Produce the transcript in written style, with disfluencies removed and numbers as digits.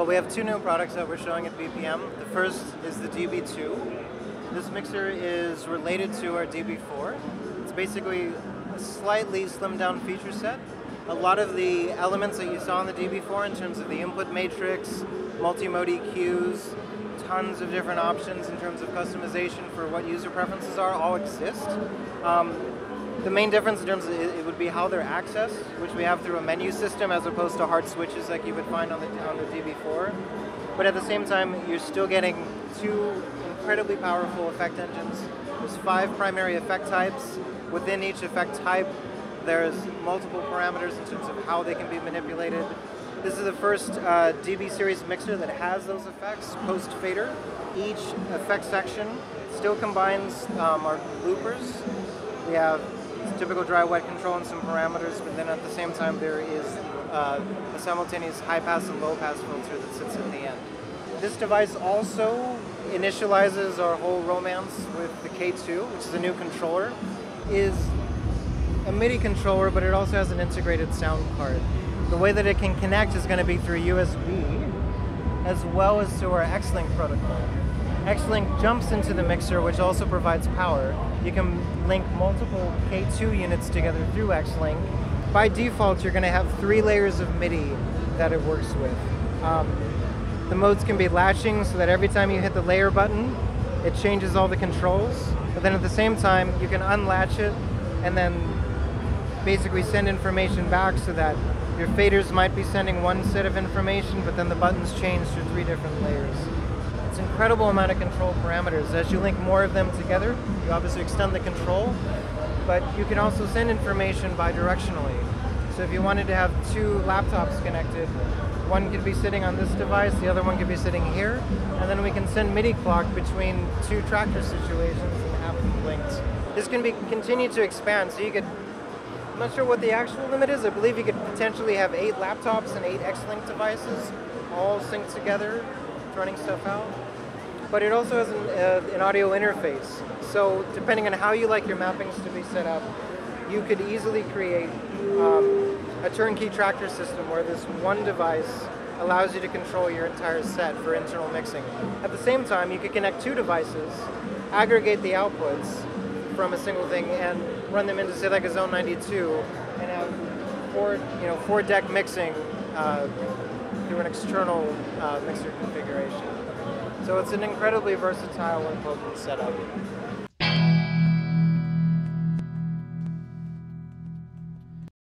Well, we have two new products that we're showing at BPM. The first is the DB2. This mixer is related to our DB4. It's basically a slightly slimmed down feature set. A lot of the elements that you saw in the DB4 in terms of the input matrix, multi-mode EQs, tons of different options in terms of customization for what user preferences are, all exist. The main difference in terms of it would be how they're accessed, which we have through a menu system as opposed to hard switches like you would find on the DB4. But at the same time, you're still getting two incredibly powerful effect engines. There's 5 primary effect types. Within each effect type, there's multiple parameters in terms of how they can be manipulated. This is the first DB series mixer that has those effects post-fader. Each effect section still combines our loopers. We have typical dry wet control and some parameters, but then at the same time there is a simultaneous high pass and low pass filter that sits at the end. This device also initializes our whole romance with the K2, which is a new controller. It is a MIDI controller, but it also has an integrated sound card. The way that it can connect is going to be through USB, as well as to our X-Link protocol. X-Link jumps into the mixer, which also provides power. You can link multiple K2 units together through X-Link. By default, you're going to have 3 layers of MIDI that it works with. The modes can be latching, so that every time you hit the layer button, it changes all the controls. But then at the same time, you can unlatch it and then basically send information back, so that your faders might be sending one set of information, but then the buttons change through 3 different layers. It's an incredible amount of control parameters. As you link more of them together, you obviously extend the control, but you can also send information bidirectionally. So if you wanted to have 2 laptops connected, one could be sitting on this device, the other one could be sitting here, and then we can send MIDI clock between 2 tractor situations and have them linked. This can be continued to expand, so you could, I'm not sure what the actual limit is, I believe you could potentially have 8 laptops and 8 X-Link devices all synced together, running stuff out. But it also has an audio interface. So depending on how you like your mappings to be set up, you could easily create a turnkey tractor system where this one device allows you to control your entire set for internal mixing. At the same time, you could connect 2 devices, aggregate the outputs from a single thing, and run them into, say, like a Zone 92, and have 4 deck mixing through an external mixer configuration. So it's an incredibly versatile and potent setup.